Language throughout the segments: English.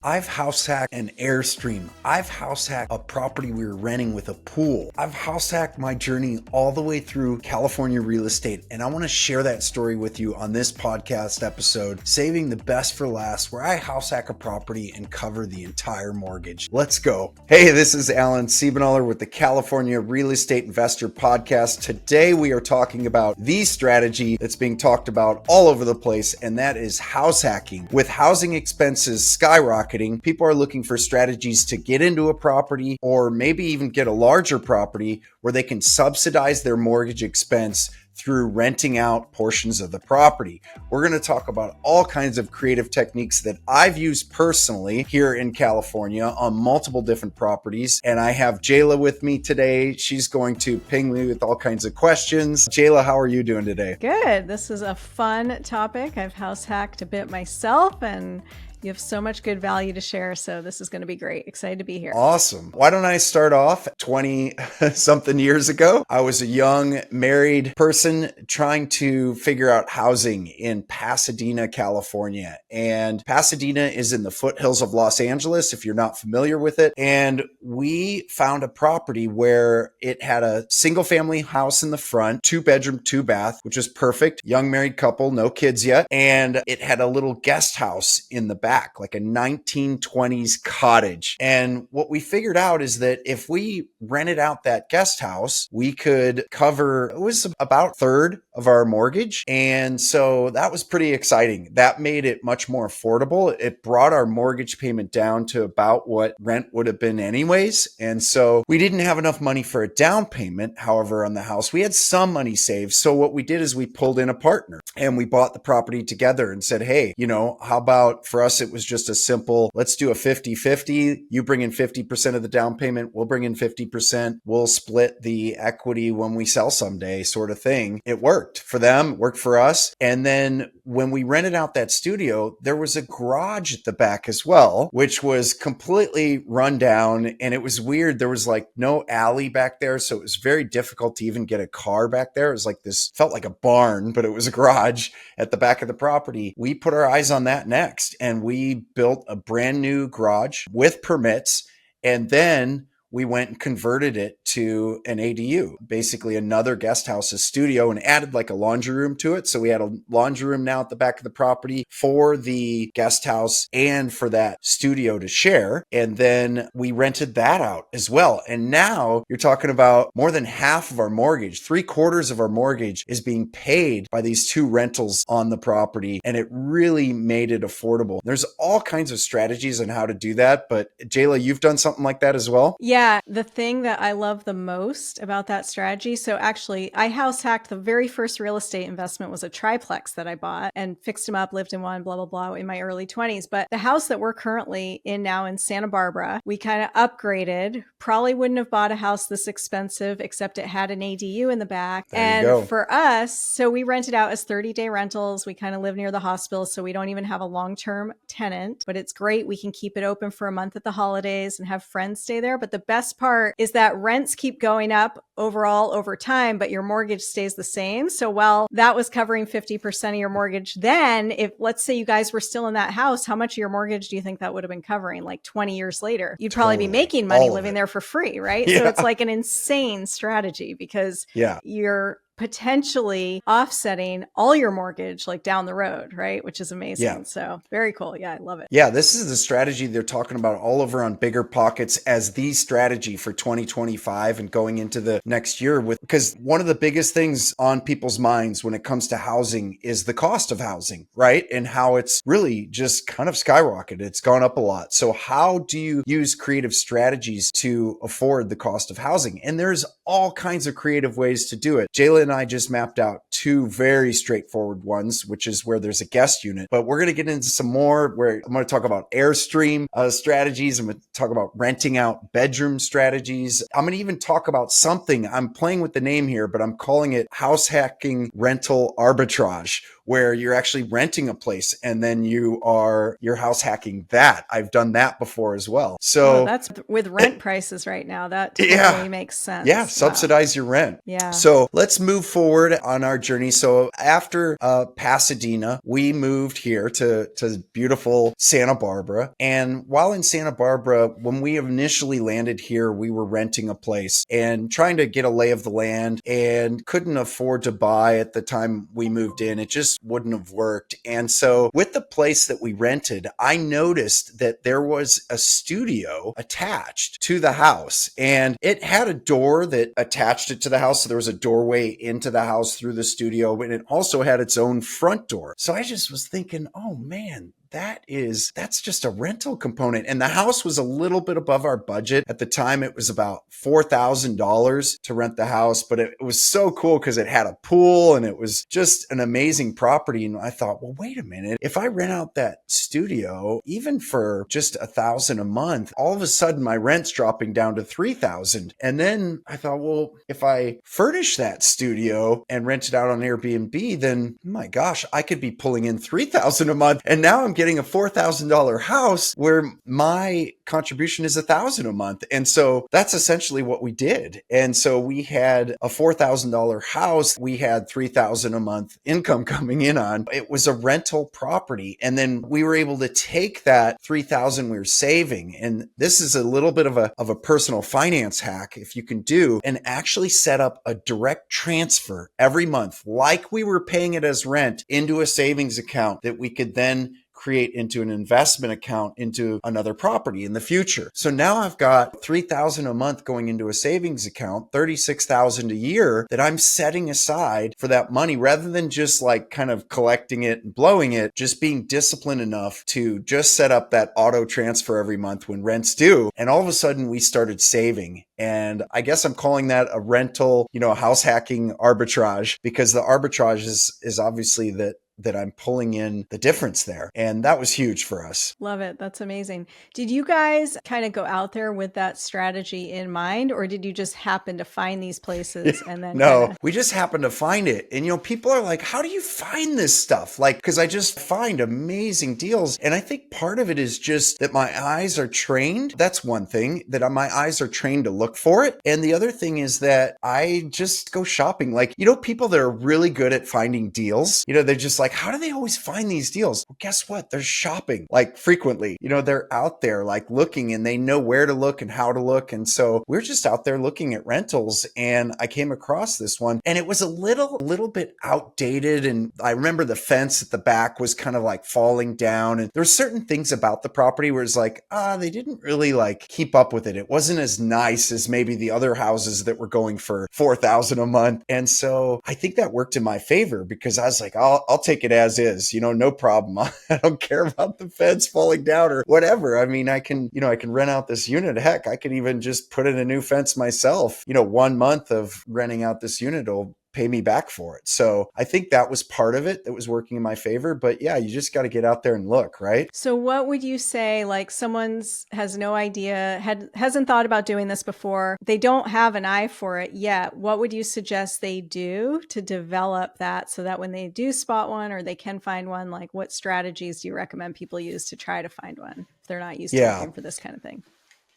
I've house hacked an Airstream. I've house hacked a property we were renting with a pool. I've house hacked my journey all the way through California real estate, and I want to share that story with you on this podcast episode, Saving the Best for Last, where I house hack a property and cover the entire mortgage. Let's go. Hey, this is Alan Siebenaller with the California Real Estate Investor Podcast. Today we are talking about the strategy that's being talked about all over the place, and that is house hacking. With housing expenses skyrocketing, people are looking for strategies to get into a property or maybe even get a larger property where they can subsidize their mortgage expense through renting out portions of the property. We're going to talk about all kinds of creative techniques that I've used personally here in California on multiple different properties. And I have Jayla with me today. She's going to ping me with all kinds of questions. Jayla, how are you doing today? Good. This is a fun topic. I've house hacked a bit myself, and you have so much good value to share. So this is going to be great. Excited to be here. Awesome. Why don't I start off? 20 something years ago, I was a young married person trying to figure out housing in Pasadena, California. And Pasadena is in the foothills of Los Angeles, if you're not familiar with it. And we found a property where it had a single family house in the front, 2-bedroom, 2-bath, which was perfect. Young married couple, no kids yet. And it had a little guest house in the back, like a 1920s cottage. And what we figured out is that if we rented out that guest house, we could cover, it was about a third of our mortgage. And so that was pretty exciting. That made it much more affordable. It brought our mortgage payment down to about what rent would have been anyways. And so we didn't have enough money for a down payment. However, on the house, we had some money saved. So what we did is we pulled in a partner and we bought the property together and said, hey, how about for us, it was just a simple, let's do a 50-50. You bring in 50% of the down payment. We'll bring in 50%. We'll split the equity when we sell someday, sort of thing. It worked for them, worked for us. And then when we rented out that studio, there was a garage at the back as well, which was completely run down. And it was weird. There was like no alley back there. So it was very difficult to even get a car back there. It was like this, felt like a barn, but it was a garage at the back of the property. We put our eyes on that next, and we built a brand new garage with permits. And then we went and converted it to an ADU, basically another guest house, a studio, and added like a laundry room to it. So we had a laundry room now at the back of the property for the guest house and for that studio to share. And then we rented that out as well. And now you're talking about more than half of our mortgage, 3/4 of our mortgage is being paid by these two rentals on the property. And it really made it affordable. There's all kinds of strategies on how to do that. But Jayla, you've done something like that as well? Yeah, the thing that I love the most about that strategy. So actually, I house hacked the very first real estate investment was a triplex that I bought and fixed them up, lived in one, blah, blah, blah, in my early 20s. But the house that we're currently in now in Santa Barbara, we kind of upgraded. Probably wouldn't have bought a house this expensive, except it had an ADU in the back. And for us, so we rented out as 30-day rentals. We kind of live near the hospital, so we don't even have a long-term tenant, but it's great. We can keep it open for a month at the holidays and have friends stay there. But the best part is that rents keep going up overall over time, but your mortgage stays the same. So while that was covering 50% of your mortgage, then if let's say you guys were still in that house, how much of your mortgage do you think that would have been covering? Like 20 years later, you'd probably be making money living there for free, right? Yeah. So it's like an insane strategy because you're potentially offsetting all your mortgage like down the road, right? Which is amazing. Yeah. So very cool. Yeah, I love it. Yeah, this is the strategy they're talking about all over on Bigger Pockets as the strategy for 2025 and going into the next year because one of the biggest things on people's minds when it comes to housing is the cost of housing, right? And how it's really just kind of skyrocketed. It's gone up a lot. So how do you use creative strategies to afford the cost of housing? And there's all kinds of creative ways to do it. Jayla and I just mapped out two very straightforward ones, which is where there's a guest unit. But we're going to get into some more where I'm going to talk about Airstream strategies. I'm going to talk about renting out bedroom strategies. I'm going to even talk about something. I'm playing with the name here, but I'm calling it house hacking rental arbitrage, where you're actually renting a place and then you're house hacking that. I've done that before as well. Oh, So that's with rent prices right now. That yeah. totally makes Yeah, sense. Wow. subsidize your rent. Yeah. So let's move forward on our journey. So after Pasadena, we moved here to beautiful Santa Barbara. And while in Santa Barbara, when we initially landed here, we were renting a place and trying to get a lay of the land and couldn't afford to buy at the time we moved in. It just wouldn't have worked. And so with the place that we rented, I noticed that there was a studio attached to the house, and it had a door that attached it to the house. So there was a doorway into the house through the studio, and it also had its own front door. So I just was thinking, oh man, that's just a rental component. And the house was a little bit above our budget. At the time, it was about $4,000 to rent the house, but it was so cool because it had a pool and it was just an amazing property. And I thought, well, wait a minute. If I rent out that studio, even for just $1,000 a month, all of a sudden my rent's dropping down to $3,000. And then I thought, well, if I furnish that studio and rent it out on Airbnb, then my gosh, I could be pulling in $3,000 a month. And now I'm getting a $4,000 house where my contribution is $1,000 a month. And so that's essentially what we did. And so we had a $4,000 house. We had $3,000 a month income coming in on. It was a rental property. And then we were able to take that $3,000 we were saving. And this is a little bit of a personal finance hack, if you can do, and actually set up a direct transfer every month, like we were paying it as rent, into a savings account that we could then create into an investment account into another property in the future. So now I've got $3,000 a month going into a savings account, $36,000 a year that I'm setting aside for that money, rather than just like kind of collecting it and blowing it, just being disciplined enough to just set up that auto transfer every month when rent's due. And all of a sudden we started saving. And I guess I'm calling that a rental, house hacking arbitrage, because the arbitrage is obviously that I'm pulling in the difference there. And that was huge for us. Love it. That's amazing. Did you guys kind of go out there with that strategy in mind, or did you just happen to find these places and then No, we just happened to find it. And, people are like, how do you find this stuff? Like, because I just find amazing deals. And I think part of it is just that my eyes are trained. That's one thing, that my eyes are trained to look for it. And the other thing is that I just go shopping. Like, people that are really good at finding deals, they're just like, how do they always find these deals? Well, guess what? They're shopping like frequently. They're out there like looking, and they know where to look and how to look. And so we're just out there looking at rentals, and I came across this one, and it was a little bit outdated. And I remember the fence at the back was kind of like falling down, and there's certain things about the property where it's like, they didn't really like keep up with it. It wasn't as nice as maybe the other houses that were going for $4,000 a month. And so I think that worked in my favor, because I was like, I'll take it as is, no problem. I don't care about the fence falling down or whatever. I mean, I can rent out this unit. Heck, I can even just put in a new fence myself. 1 month of renting out this unit will pay me back for it. So I think that was part of it that was working in my favor. But yeah, you just got to get out there and look, right? So what would you say, like someone's has no idea, hasn't thought about doing this before, they don't have an eye for it yet. What would you suggest they do to develop that, so that when they do spot one or they can find one, like what strategies do you recommend people use to try to find one if they're not used to looking for this kind of thing?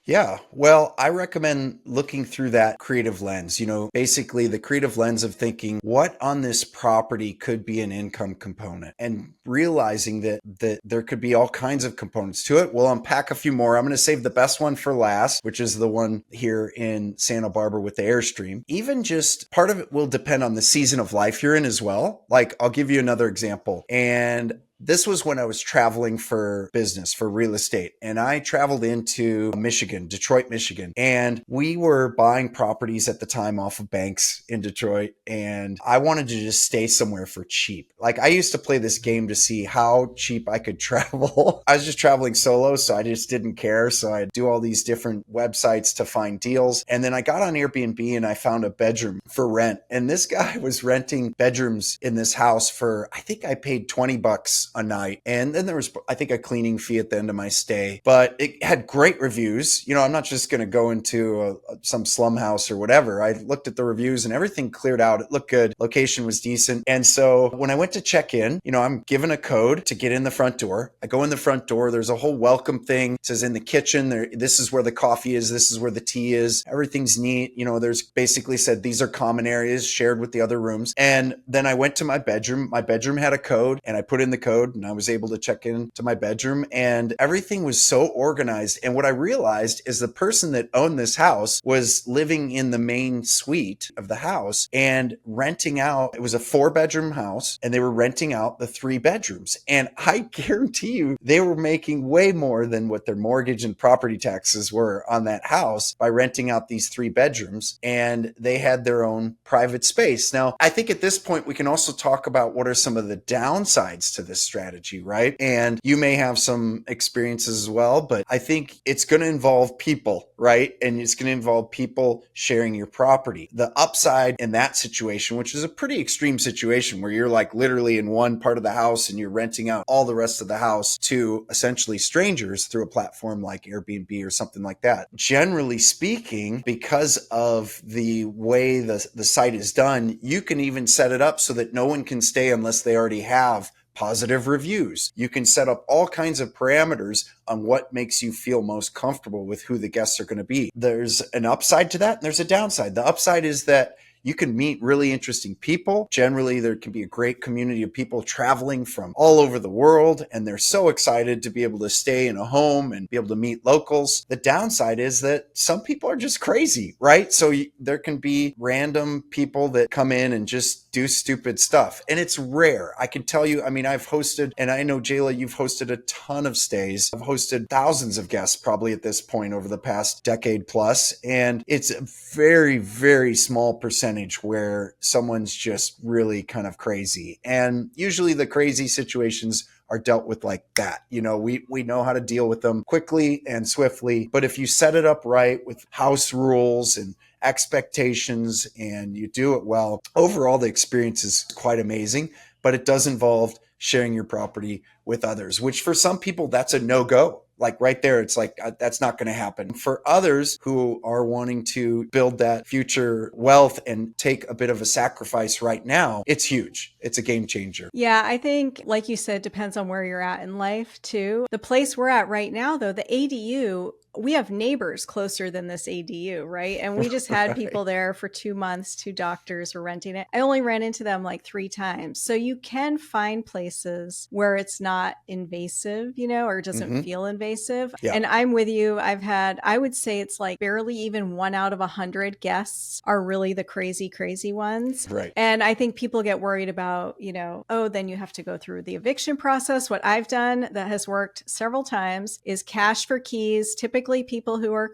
Yeah. Well, I recommend looking through that creative lens, basically the creative lens of thinking what on this property could be an income component, and realizing that there could be all kinds of components to it. We'll unpack a few more. I'm going to save the best one for last, which is the one here in Santa Barbara with the Airstream. Even just part of it will depend on the season of life you're in as well. Like, I'll give you another example. And this was when I was traveling for business, for real estate. And I traveled into Michigan, Detroit, Michigan. And we were buying properties at the time off of banks in Detroit. And I wanted to just stay somewhere for cheap. Like, I used to play this game to see how cheap I could travel. I was just traveling solo, so I just didn't care. So I'd do all these different websites to find deals. And then I got on Airbnb and I found a bedroom for rent. And this guy was renting bedrooms in this house for, I think I paid $20 a night. And then there was, I think, a cleaning fee at the end of my stay, but it had great reviews. You know, I'm not just going to go into some slum house or whatever. I looked at the reviews and everything cleared out. It looked good. Location was decent. And so when I went to check in, you know, I'm given a code to get in the front door. I go in the front door. There's a whole welcome thing. It says in the kitchen, this is where the coffee is. This is where the tea is. Everything's neat. You know, there's basically said these are common areas shared with the other rooms. And then I went to my bedroom. My bedroom had a code and I put in the code and I was able to check in to my bedroom and everything was so organized. And what I realized is the person that owned this house was living in the main suite of the house and renting out. It was a 4-bedroom house and they were renting out the 3 bedrooms. And I guarantee you they were making way more than what their mortgage and property taxes were on that house by renting out these 3 bedrooms. And they had their own private space. Now, I think at this point, we can also talk about what are some of the downsides to this strategy, right? And you may have some experiences as well, but I think it's going to involve people, right? And it's going to involve people sharing your property. The upside in that situation, which is a pretty extreme situation where you're like literally in one part of the house and you're renting out all the rest of the house to essentially strangers through a platform like Airbnb or something like that. Generally speaking, because of the way the site is done, you can even set it up so that no one can stay unless they already have positive reviews. You can set up all kinds of parameters on what makes you feel most comfortable with who the guests are going to be. There's an upside to that and there's a downside. The upside is that you can meet really interesting people. Generally, there can be a great community of people traveling from all over the world, and they're so excited to be able to stay in a home and be able to meet locals. The downside is that some people are just crazy, right? So there can be random people that come in and just do stupid stuff. And it's rare. I can tell you, I mean, I've hosted, and I know, Jayla, you've hosted a ton of stays. I've hosted thousands of guests probably at this point over the past decade plus. And it's a very, very small percentage where someone's just really kind of crazy. And usually the crazy situations are dealt with like that. You know, we know how to deal with them quickly and swiftly. But if you set it up right with house rules and expectations and you do it well, overall the experience is quite amazing. But it does involve sharing your property with others, which for some people, that's a no-go. Like right there, it's like, that's not going to happen. For others who are wanting to build that future wealth and take a bit of a sacrifice right now, it's huge. It's a game changer. Yeah, I think, like you said, depends on where you're at in life too. The place we're at right now, though, the ADU, we have neighbors closer than this ADU, right? And we just had people there for 2 months, 2 doctors were renting it. I only ran into them like 3 times. So you can find places where it's not invasive, you know, or doesn't feel invasive. Yeah. And I'm with you. I would say it's like barely even 1 out of 100 guests are really the crazy, crazy ones. Right. And I think people get worried about, you know, oh, then you have to go through the eviction process. What I've done that has worked several times is cash for keys. Typically people who are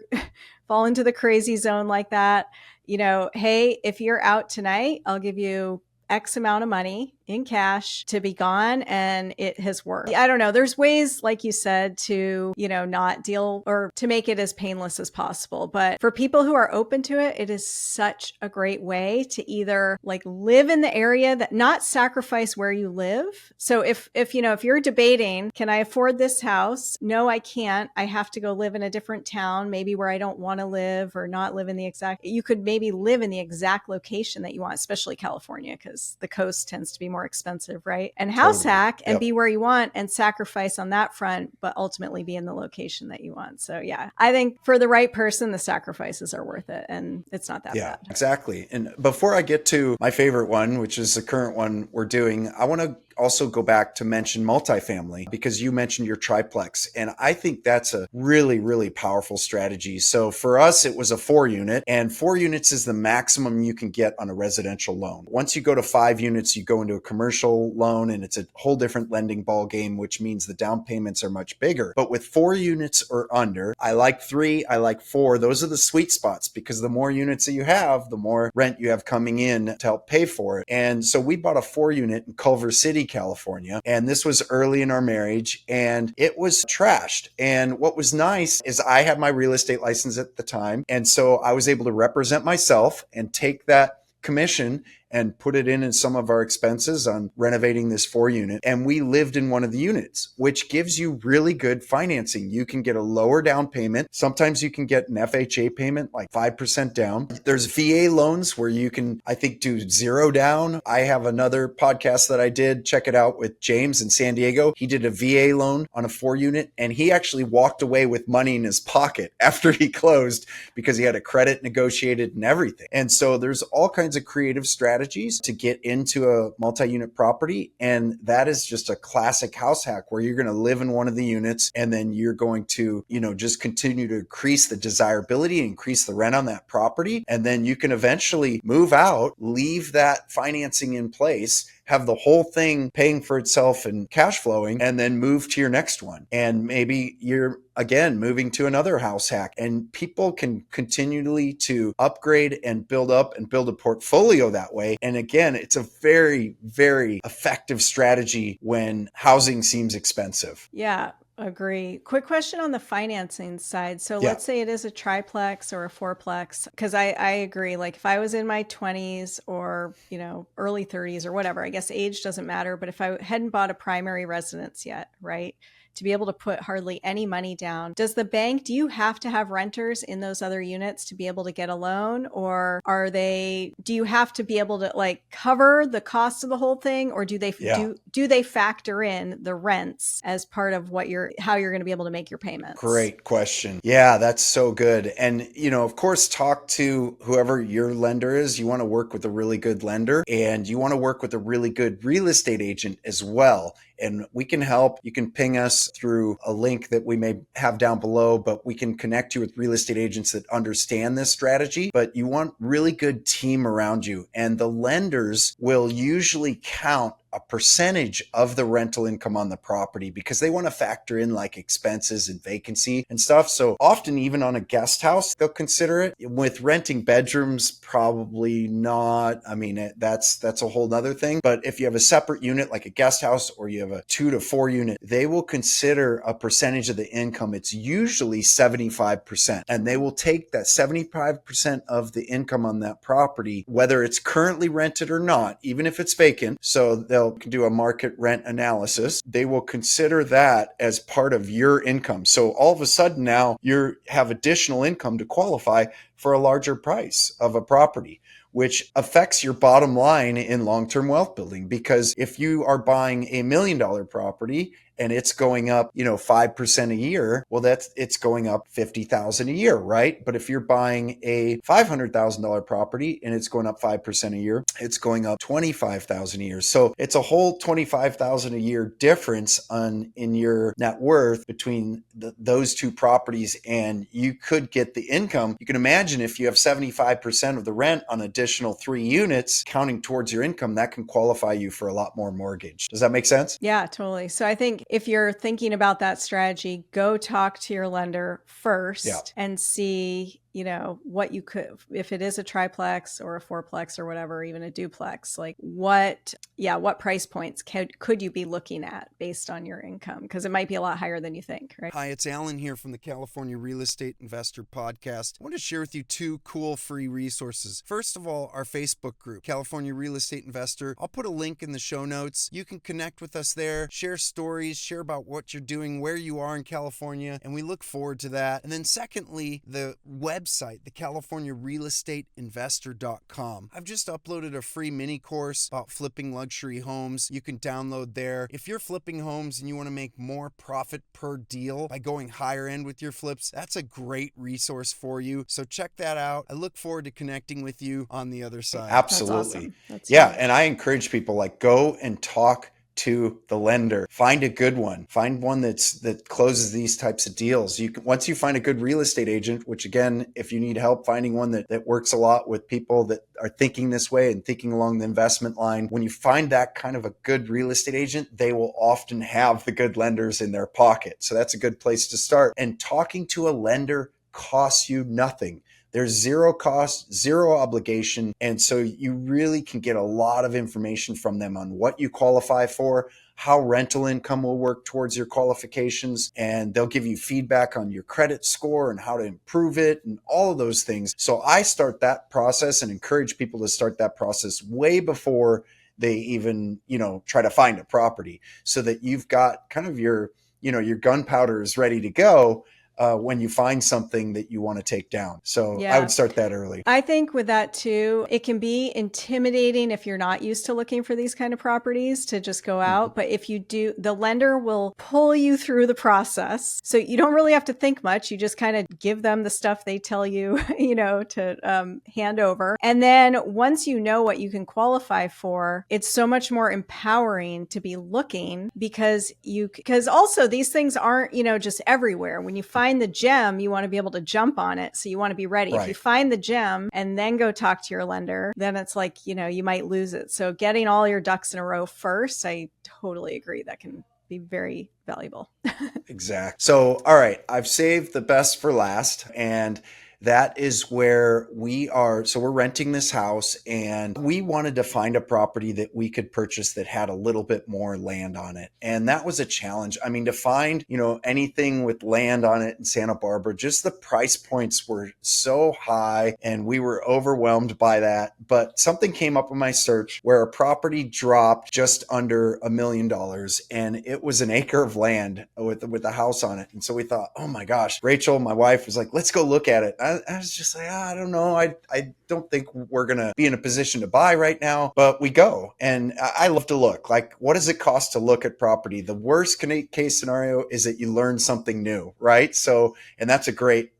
fall into the crazy zone like that, you know, hey, if you're out tonight, I'll give you X amount of money in cash to be gone. And it has worked. I don't know. There's ways, like you said, to, you know, not deal or to make it as painless as possible. But for people who are open to it, it is such a great way to either like live in the area that not sacrifice where you live. So if you know, if you're debating, can I afford this house? No, I can't. I have to go live in a different town, maybe where I don't want to live or not live in the exact, you could maybe live in the exact location that you want, especially California, because the coast tends to be more expensive, right? And house hack and be where you want and sacrifice on that front, but ultimately be in the location that you want. So yeah, I think for the right person, the sacrifices are worth it and it's not that bad. Exactly. And before I get to my favorite one, which is the current one we're doing, I want to also go back to mention multifamily because you mentioned your triplex. And I think that's a really, really powerful strategy. So for us, it was a 4-unit and 4 units is the maximum you can get on a residential loan. Once you go to 5 units, you go into a commercial loan and it's a whole different lending ball game, which means the down payments are much bigger. But with 4 units or under, I like 3, I like 4. Those are the sweet spots because the more units that you have, the more rent you have coming in to help pay for it. And so we bought a 4-unit in Culver City, California. And this was early in our marriage and it was trashed. And what was nice is I had my real estate license at the time. And so I was able to represent myself and take that commission and put it in some of our expenses on renovating this 4-unit. And we lived in one of the units, which gives you really good financing. You can get a lower down payment. Sometimes you can get an FHA payment, like 5% down. There's VA loans where you can, I think, do 0 down. I have another podcast that I did. Check it out with James in San Diego. He did a VA loan on a 4-unit, and he actually walked away with money in his pocket after he closed because he had a credit negotiated and everything. And so there's all kinds of creative strategies to get into a multi-unit property. And that is just a classic house hack where you're going to live in one of the units and then you're going to, just continue to increase the desirability, increase the rent on that property. And then you can eventually move out, leave that financing in place, have the whole thing paying for itself and cash flowing, and then move to your next one. And maybe you're again moving to another house hack, and people can continually to upgrade and build up and build a portfolio that way. And again, it's a very, very effective strategy when housing seems expensive. Yeah. Agree. Quick question on the financing side. So let's say it is a triplex or a fourplex, because I agree. Like if I was in my 20s or, early 30s or whatever, I guess age doesn't matter. But if I hadn't bought a primary residence yet, right? To be able to put hardly any money down. Do you have to have renters in those other units to be able to get a loan? Or do you have to be able to cover the cost of the whole thing? Or do they factor in the rents as part of how you're going to be able to make your payments? Great question. Yeah, that's so good. And, of course, talk to whoever your lender is. You want to work with a really good lender, and you want to work with a really good real estate agent as well. And we can help. You can ping us through a link that we may have down below, but we can connect you with real estate agents that understand this strategy. But you want really good team around you. And the lenders will usually count a percentage of the rental income on the property because they want to factor in expenses and vacancy and stuff. So often even on a guest house, they'll consider it. With renting bedrooms, probably not. I mean, that's a whole nother thing. But if you have a separate unit like a guest house, or you have a 2 to 4 unit, they will consider a percentage of the income. It's usually 75%. And they will take that 75% of the income on that property, whether it's currently rented or not, even if it's vacant. So they'll do a market rent analysis. They will consider that as part of your income. So all of a sudden now you have additional income to qualify for a larger price of a property, which affects your bottom line in long-term wealth building. Because if you are buying $1 million property and it's going up, 5% a year, well, it's going up $50,000 a year, right? But if you're buying a $500,000 property and it's going up 5% a year, it's going up $25,000 a year. So it's a whole $25,000 a year difference in your net worth between those two properties, and you could get the income. You can imagine if you have 75% of the rent on additional 3 units counting towards your income, that can qualify you for a lot more mortgage. Does that make sense? Yeah, totally. So I think if you're thinking about that strategy, go talk to your lender first and see, what you could, if it is a triplex or a fourplex or whatever, even a duplex, what price points could you be looking at based on your income? Because it might be a lot higher than you think, right? Hi, it's Alan here from the California Real Estate Investor Podcast. I want to share with you 2 cool free resources. First of all, our Facebook group, California Real Estate Investor. I'll put a link in the show notes. You can connect with us there, share stories, share about what you're doing, where you are in California, and we look forward to that. And then secondly, the website, the CaliforniaRealEstateInvestor.com. I've just uploaded a free mini course about flipping luxury homes. You can download there. If you're flipping homes and you want to make more profit per deal by going higher end with your flips, that's a great resource for you. So check that out. I look forward to connecting with you on the other side. Absolutely. That's awesome. That's yeah. huge. And I encourage people go and talk to the lender. Find a good one. Find one that closes these types of deals. Once you find a good real estate agent, which again, if you need help finding one that works a lot with people that are thinking this way and thinking along the investment line, when you find that kind of a good real estate agent, they will often have the good lenders in their pocket. So that's a good place to start. And talking to a lender costs you nothing. There's zero cost, zero obligation. And so you really can get a lot of information from them on what you qualify for, how rental income will work towards your qualifications, and they'll give you feedback on your credit score and how to improve it and all of those things. So I start that process and encourage people to start that process way before they even, try to find a property, so that you've got kind of your gunpowder is ready to go when you find something that you want to take down. So I would start that early. I think with that too, it can be intimidating if you're not used to looking for these kind of properties to just go out. But if you do, the lender will pull you through the process. So you don't really have to think much. You just kind of give them the stuff they tell you, to hand over. And then once you know what you can qualify for, it's so much more empowering to be looking, because also these things aren't, just everywhere. When you find the gem, you want to be able to jump on it. So you want to be ready. Right. If you find the gem and then go talk to your lender, then it's like, you might lose it. So getting all your ducks in a row first, I totally agree. That can be very valuable. Exactly. So, all right, I've saved the best for last, and that is where we are. So we're renting this house, and we wanted to find a property that we could purchase that had a little bit more land on it. And that was a challenge. I mean, to find, anything with land on it in Santa Barbara, just the price points were so high and we were overwhelmed by that. But something came up in my search where a property dropped just under $1 million, and it was an acre of land with a house on it. And so we thought, oh my gosh, Rachel, my wife, was like, let's go look at it. I was just like, I don't know. I don't think we're going to be in a position to buy right now, but we go. And I love to look. Like, what does it cost to look at property? The worst case scenario is that you learn something new, right? So, and that's a great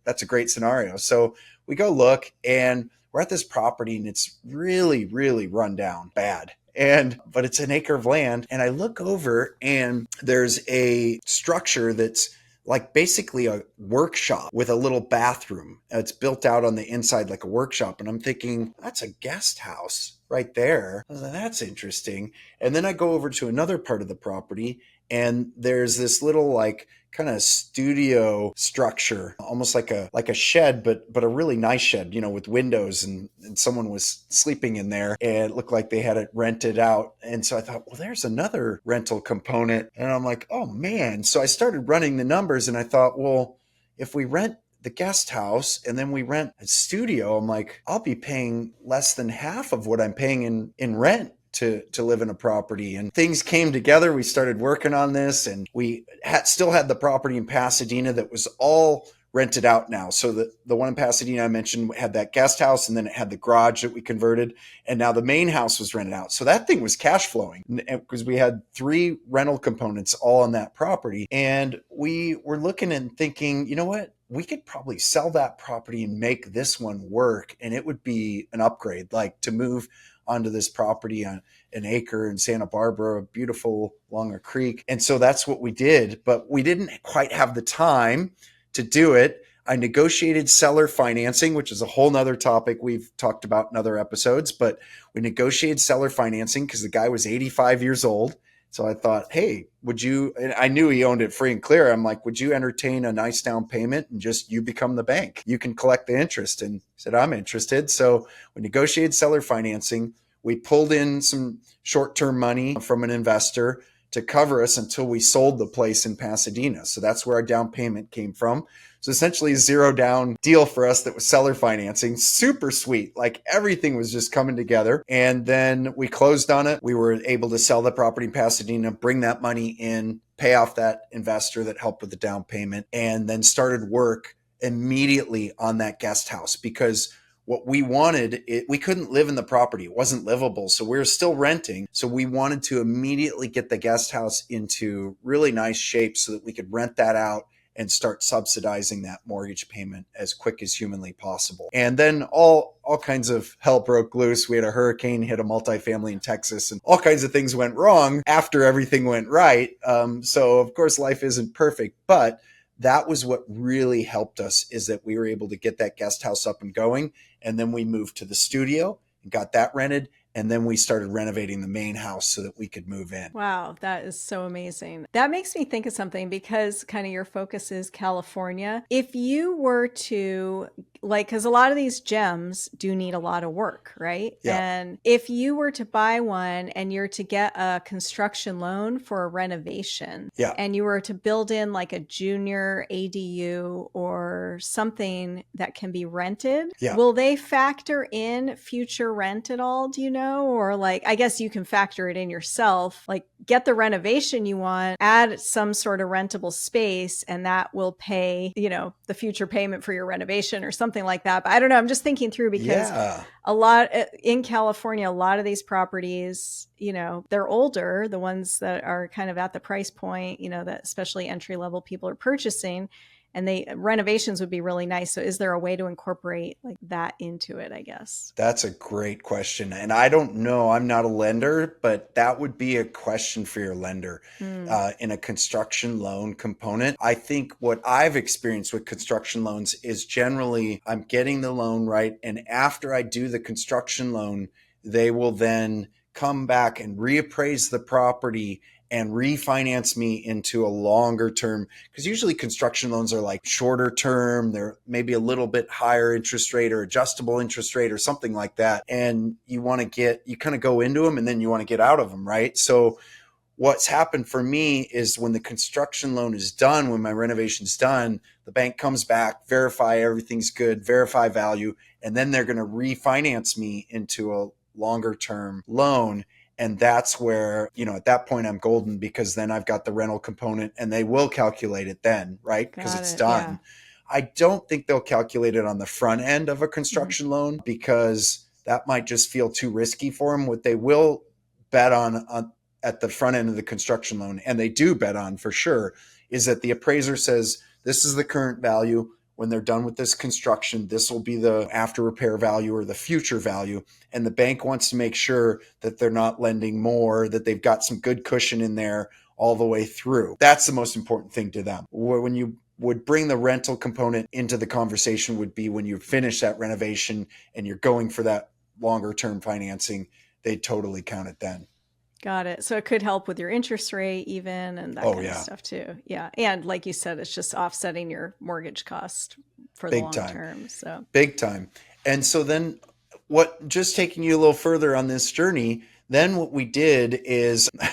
scenario. So we go look, and we're at this property, and it's really, really run down bad. But it's an acre of land. And I look over, and there's a structure that's like basically a workshop with a little bathroom. It's built out on the inside like a workshop. And I'm thinking, that's a guest house right there. I was like, that's interesting. And then I go over to another part of the property, and there's this little like kind of studio structure, almost like a shed, but a really nice shed, with windows, and someone was sleeping in there, and it looked like they had it rented out. And so I thought, well, there's another rental component. And I'm like, oh man. So I started running the numbers, and I thought, well, if we rent the guest house and then we rent a studio, I'm like, I'll be paying less than half of what I'm paying in rent to live in a property. And things came together. We started working on this, and we still had the property in Pasadena that was all rented out now. So the one in Pasadena I mentioned had that guest house, and then it had the garage that we converted, and now the main house was rented out. So that thing was cash flowing because we had 3 rental components all on that property. And we were looking and thinking, you know what? We could probably sell that property and make this one work, and it would be an upgrade, like to move onto this property on an acre in Santa Barbara, beautiful along a creek. And so that's what we did, but we didn't quite have the time to do it. I negotiated seller financing, which is a whole nother topic we've talked about in other episodes, but we negotiated seller financing because the guy was 85 years old. So I thought, hey, and I knew he owned it free and clear. I'm like, would you entertain a nice down payment and just you become the bank? You can collect the interest. And he said, I'm interested. So we negotiated seller financing. We pulled in some short-term money from an investor to cover us until we sold the place in Pasadena. So that's where our down payment came from. So essentially a zero down deal for us that was seller financing. Super sweet. Like everything was just coming together. And then we closed on it. We were able to sell the property in Pasadena, bring that money in, pay off that investor that helped with the down payment, and then started work immediately on that guest house because what we wanted, we couldn't live in the property. It wasn't livable. So we were still renting. So we wanted to immediately get the guest house into really nice shape so that we could rent that out and start subsidizing that mortgage payment as quick as humanly possible. And then all kinds of hell broke loose. We had a hurricane hit a multifamily in Texas, and all kinds of things went wrong after everything went right. So of course, life isn't perfect, but that was what really helped us, is that we were able to get that guest house up and going. And then we moved to the studio and got that rented. And then we started renovating the main house so that we could move in. Wow, that is so amazing. That makes me think of something because kind of your focus is California. If you were to, like, because a lot of these gems do need a lot of work, right? Yeah. And if you were to buy one and you're to get a construction loan for a renovation, Yeah. and you were to build in like a junior ADU or something that can be rented, Yeah. will they factor in future rent at all? Do you know? Or like, I guess you can factor it in yourself, like get the renovation you want, add some sort of rentable space, and that will pay, the future payment for your renovation or something like that. But I don't know. I'm just thinking through because a lot in California, a lot of these properties, they're older, the ones that are kind of at the price point, that especially entry level people are purchasing, and renovations would be really nice. So is there a way to incorporate like that into it, I guess? That's a great question. And I don't know, I'm not a lender, but that would be a question for your lender in a construction loan component. I think what I've experienced with construction loans is generally I'm getting the loan right. And after I do the construction loan, they will then come back and reappraise the property and refinance me into a longer term, because usually construction loans are like shorter term. They're maybe a little bit higher interest rate or adjustable interest rate or something like that. And you kind of go into them and then you want to get out of them, right? So what's happened for me is when the construction loan is done, when my renovation's done, the bank comes back, verify everything's good, verify value, and then they're going to refinance me into a longer term loan. And that's where, at that point I'm golden, because then I've got the rental component and they will calculate it then, right? Because it's done. Yeah. I don't think they'll calculate it on the front end of a construction loan because that might just feel too risky for them. What they will bet on at the front end of the construction loan, and they do bet on for sure, is that the appraiser says, this is the current value. When they're done with this construction, this will be the after repair value or the future value. And the bank wants to make sure that they're not lending more, that they've got some good cushion in there all the way through. That's the most important thing to them. When you would bring the rental component into the conversation would be when you finish that renovation and you're going for that longer term financing, they totally count it then. Got it. So it could help with your interest rate even and that kind of stuff too. Yeah. And like you said, it's just offsetting your mortgage cost for the long term. So big time. And so then just taking you a little further on this journey, then what we did is what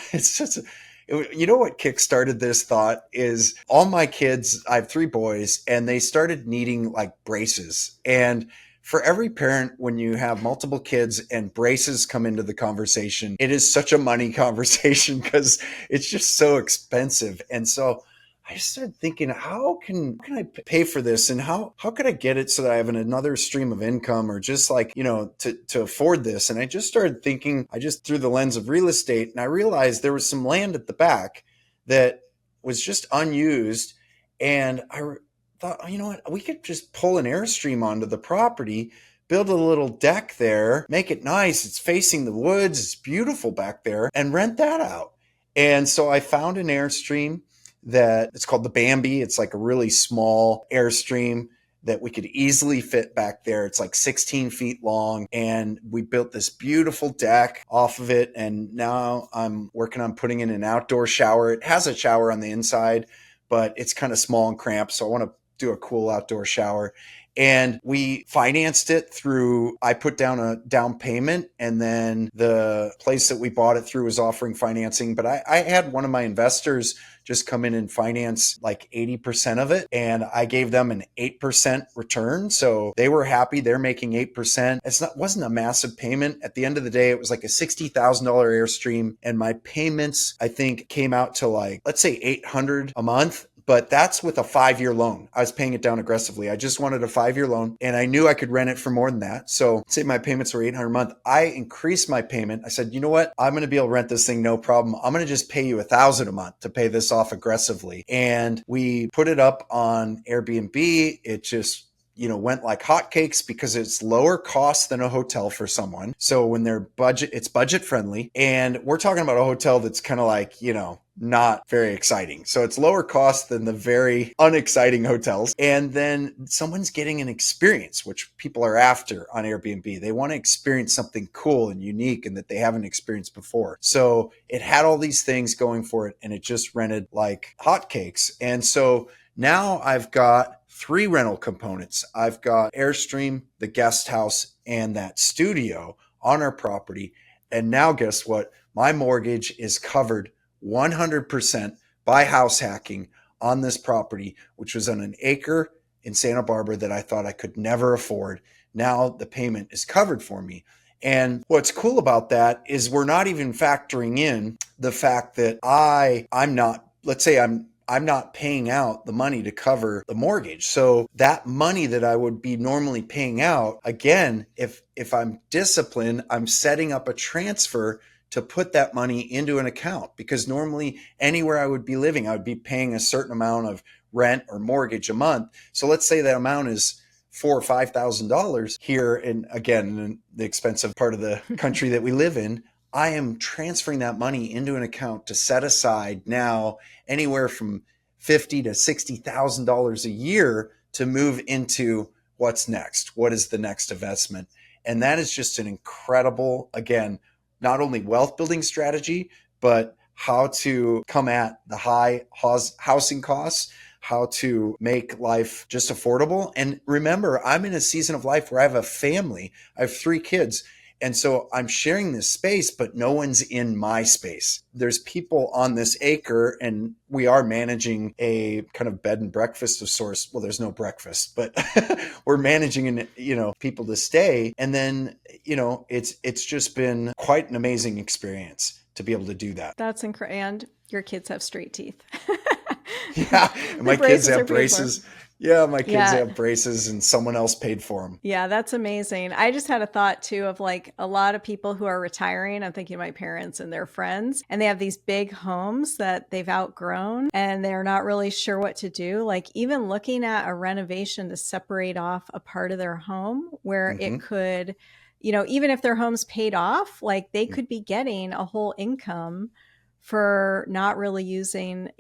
kickstarted this thought is all my kids, I have 3 boys, and they started needing like braces. And for every parent, when you have multiple kids and braces come into the conversation, it is such a money conversation because it's just so expensive. And so I just started thinking, how can I pay for this? And how could I get it so that I have another stream of income or just like, to afford this? And I just started thinking, through the lens of real estate, and I realized there was some land at the back that was just unused. And I thought, you know what, we could just pull an Airstream onto the property, build a little deck there, make it nice. It's facing the woods. It's beautiful back there, and rent that out. And so I found an Airstream that it's called the Bambi. It's like a really small Airstream that we could easily fit back there. It's like 16 feet long, and we built this beautiful deck off of it. And now I'm working on putting in an outdoor shower. It has a shower on the inside, but it's kind of small and cramped. So I want to do a cool outdoor shower. And we financed it through, I put down a down payment, and then the place that we bought it through was offering financing. But I had one of my investors just come in and finance like 80% of it. And I gave them an 8% return. So they were happy. They're making 8%. Wasn't a massive payment. At the end of the day, it was like a $60,000 Airstream. And my payments, I think, came out to like, let's say $800 a month. But that's with a 5-year loan. I was paying it down aggressively. I just wanted a 5-year loan, and I knew I could rent it for more than that. So say my payments were $800 a month. I increased my payment. I said, you know what? I'm going to be able to rent this thing, no problem. I'm going to just pay you $1,000 a month to pay this off aggressively. And we put it up on Airbnb. It just went like hotcakes because it's lower cost than a hotel for someone. So when it's budget friendly. And we're talking about a hotel that's kind of like, not very exciting. So it's lower cost than the very unexciting hotels. And then someone's getting an experience, which people are after on Airbnb. They want to experience something cool and unique and that they haven't experienced before. So it had all these things going for it, and it just rented like hotcakes. And so now I've got 3 rental components. I've got Airstream, the guest house, and that studio on our property. And now guess what? My mortgage is covered 100% by Househacking on this property, which was on an acre in Santa Barbara that I thought I could never afford. Now the payment is covered for me. And what's cool about that is we're not even factoring in the fact that I'm not paying out the money to cover the mortgage. So that money that I would be normally paying out, again, if I'm disciplined, I'm setting up a transfer to put that money into an account, because normally anywhere I would be living, I would be paying a certain amount of rent or mortgage a month. So let's say that amount is $4,000 or $5,000 here, in the expensive part of the country that we live in. I am transferring that money into an account to set aside now anywhere from $50,000 to $60,000 a year to move into what's next. What is the next investment? And that is just an incredible, again, not only wealth building strategy, but how to come at the high housing costs, how to make life just affordable. And remember, I'm in a season of life where I have a family. I have 3 kids. And so I'm sharing this space, but no one's in my space. There's people on this acre, and we are managing a kind of bed and breakfast of sorts. Well, there's no breakfast, but we're managing, people to stay. And then, it's just been quite an amazing experience to be able to do that. That's incredible. And your kids have straight teeth. Yeah. And my kids have braces. Yeah, my kids have braces, and someone else paid for them. Yeah, that's amazing. I just had a thought too of like a lot of people who are retiring. I'm thinking of my parents and their friends, and they have these big homes that they've outgrown and they're not really sure what to do. Like even looking at a renovation to separate off a part of their home where it could, even if their home's paid off, like they could be getting a whole income for not really using,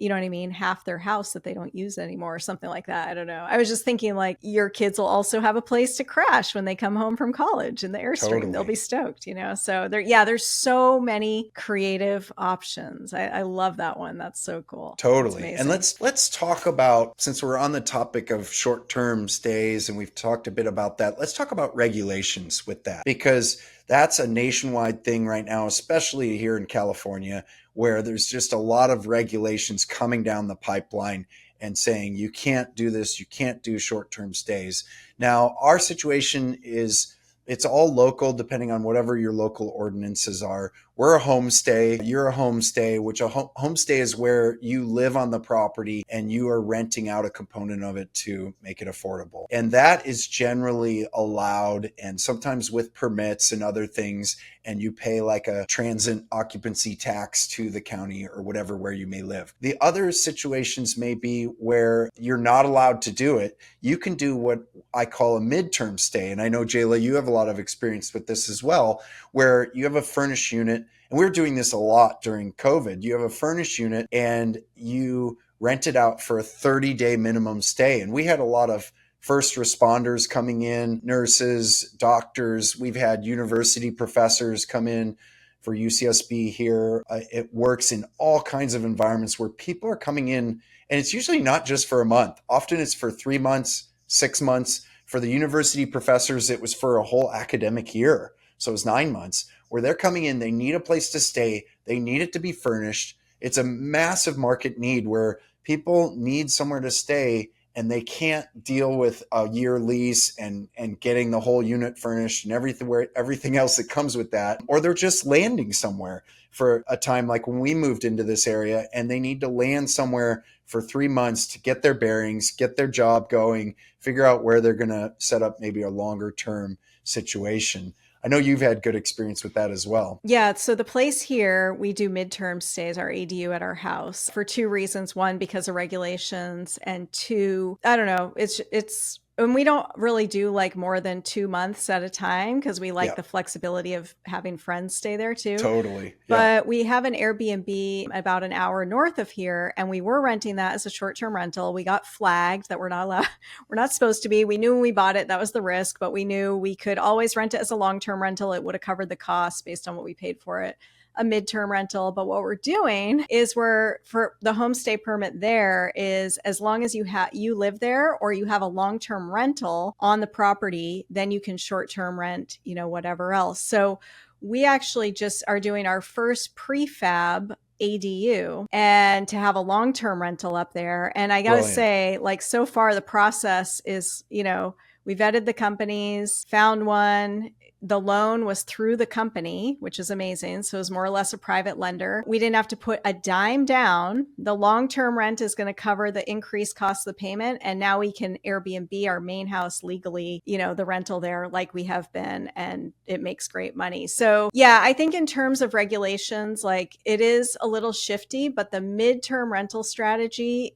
half their house that they don't use anymore or something like that. I don't know. I was just thinking like your kids will also have a place to crash when they come home from college in the Airstream. Totally. They'll be stoked, So there's so many creative options. I love that one. That's so cool. Totally. And let's talk about, since we're on the topic of short-term stays and we've talked a bit about that, let's talk about regulations with that, because that's a nationwide thing right now, especially here in California, where there's just a lot of regulations coming down the pipeline and saying you can't do this, you can't do short-term stays. Now, our situation is it's all local, depending on whatever your local ordinances are. We're a homestay. You're a homestay, which a homestay is where you live on the property and you are renting out a component of it to make it affordable. And that is generally allowed, and sometimes with permits and other things, and you pay like a transient occupancy tax to the county or whatever where you may live. The other situations may be where you're not allowed to do it. You can do what I call a midterm stay. And I know, Jayla, you have a lot of experience with this as well, where you have a furnished unit. And we were doing this a lot during COVID. You have a furnished unit and you rent it out for a 30-day minimum stay. And we had a lot of first responders coming in, nurses, doctors. We've had university professors come in for UCSB here. It works in all kinds of environments where people are coming in, and it's usually not just for a month. Often it's for 3 months, 6 months. For the university professors, it was for a whole academic year. So it was 9 months where they're coming in. They need a place to stay. They need it to be furnished. It's a massive market need where people need somewhere to stay, and they can't deal with a year lease and getting the whole unit furnished and everything else that comes with that. Or they're just landing somewhere for a time, like when we moved into this area, and they need to land somewhere for 3 months to get their bearings, get their job going, figure out where they're going to set up maybe a longer term situation. I know you've had good experience with that as well. Yeah. So the place here, we do midterm stays, our ADU at our house, for 2 reasons. 1, because of regulations, and 2, I don't know, it's And we don't really do like more than 2 months at a time because we like Yeah, the flexibility of having friends stay there too. totally. Yeah. But we have an Airbnb about an hour north of here, and we were renting that as a short-term rental. We got flagged that we're not allowed, we're not supposed to be. We knew when we bought it, that was the risk, but we knew we could always rent it as a long-term rental. It would have covered the cost based on what we paid for it. A midterm rental. But what we're doing is we're for the homestay permit there is as long as you live there or you have a long-term rental on the property, then you can short-term rent, whatever else. So we actually just are doing our first prefab ADU and to have a long-term rental up there. And I got to Brilliant. say, like so far the process is, we vetted the companies, found one. The loan was through the company, which is amazing. So it was more or less a private lender. We didn't have to put a dime down. The long-term rent is going to cover the increased cost of the payment. And now we can Airbnb our main house legally, the rental there like we have been, and it makes great money. So yeah, I think in terms of regulations, like it is a little shifty, but the midterm rental strategy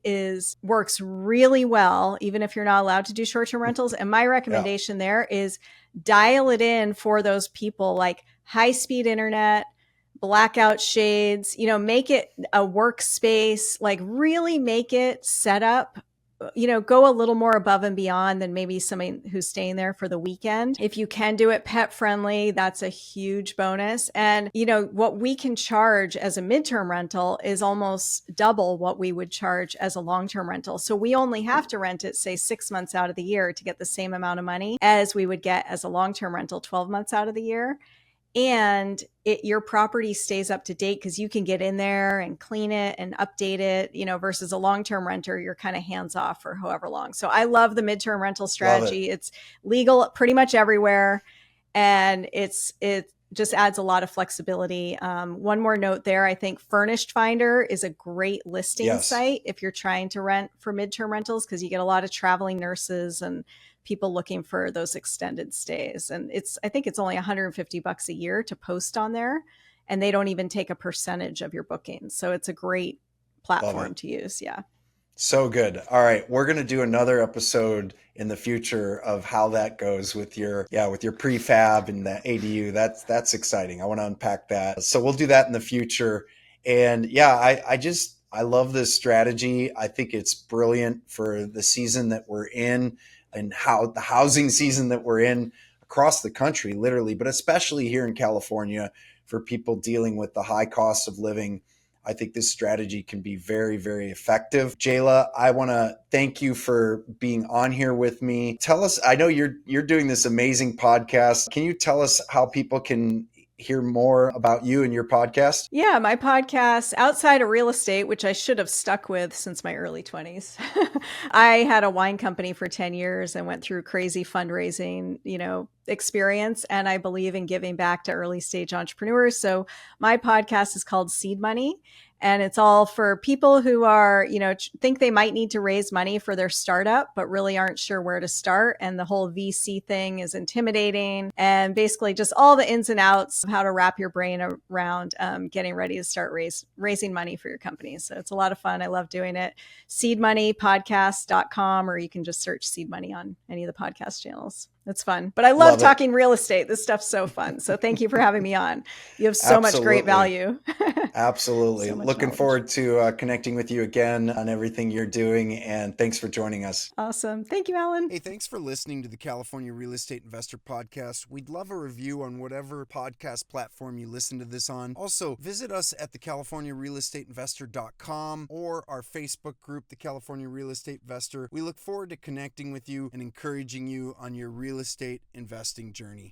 works really well, even if you're not allowed to do short-term rentals. And my recommendation there is dial it in for those people, like high speed internet, blackout shades, make it a workspace, like really make it set up, go a little more above and beyond than maybe somebody who's staying there for the weekend. If you can do it pet friendly, that's a huge bonus. And, what we can charge as a midterm rental is almost double what we would charge as a long-term rental. So we only have to rent it, say 6 months out of the year to get the same amount of money as we would get as a long-term rental 12 months out of the year. And your property stays up to date because you can get in there and clean it and update it, versus a long-term renter, you're kind of hands off for however long. So I love the midterm rental strategy. It's legal pretty much everywhere. And it just adds a lot of flexibility. One more note there. I think Furnished Finder is a great listing site if you're trying to rent for midterm rentals, because you get a lot of traveling nurses and people looking for those extended stays. And I think it's only $150 a year to post on there. And they don't even take a percentage of your bookings. So it's a great platform to use. Yeah. So good. All right. We're going to do another episode in the future of how that goes with your prefab and the ADU. That's exciting. I want to unpack that. So we'll do that in the future. And yeah, I love this strategy. I think it's brilliant for the season that we're in and how the housing season that we're in across the country, literally, but especially here in California for people dealing with the high costs of living. I think this strategy can be very, very effective. Jayla, I want to thank you for being on here with me. Tell us, I know you're doing this amazing podcast. Can you tell us how people can hear more about you and your podcast? Yeah, my podcast, outside of real estate, which I should have stuck with since my early 20s. I had a wine company for 10 years and went through crazy fundraising, experience. And I believe in giving back to early stage entrepreneurs. So my podcast is called Seed Money. And it's all for people who are, think they might need to raise money for their startup, but really aren't sure where to start. And the whole VC thing is intimidating, and basically just all the ins and outs of how to wrap your brain around getting ready to start raising money for your company. So it's a lot of fun. I love doing it. Seedmoneypodcast.com, or you can just search Seed Money on any of the podcast channels. It's fun. But I love talking real estate. This stuff's so fun. So thank you for having me on. You have so much great value. Absolutely. So much Looking knowledge. forward to connecting with you again on everything you're doing. And thanks for joining us. Awesome. Thank you, Alan. Hey, thanks for listening to the California Real Estate Investor Podcast. We'd love a review on whatever podcast platform you listen to this on. Also, visit us at thecaliforniarealestateinvestor.com or our Facebook group, The California Real Estate Investor. We look forward to connecting with you and encouraging you on your real estate investing journey.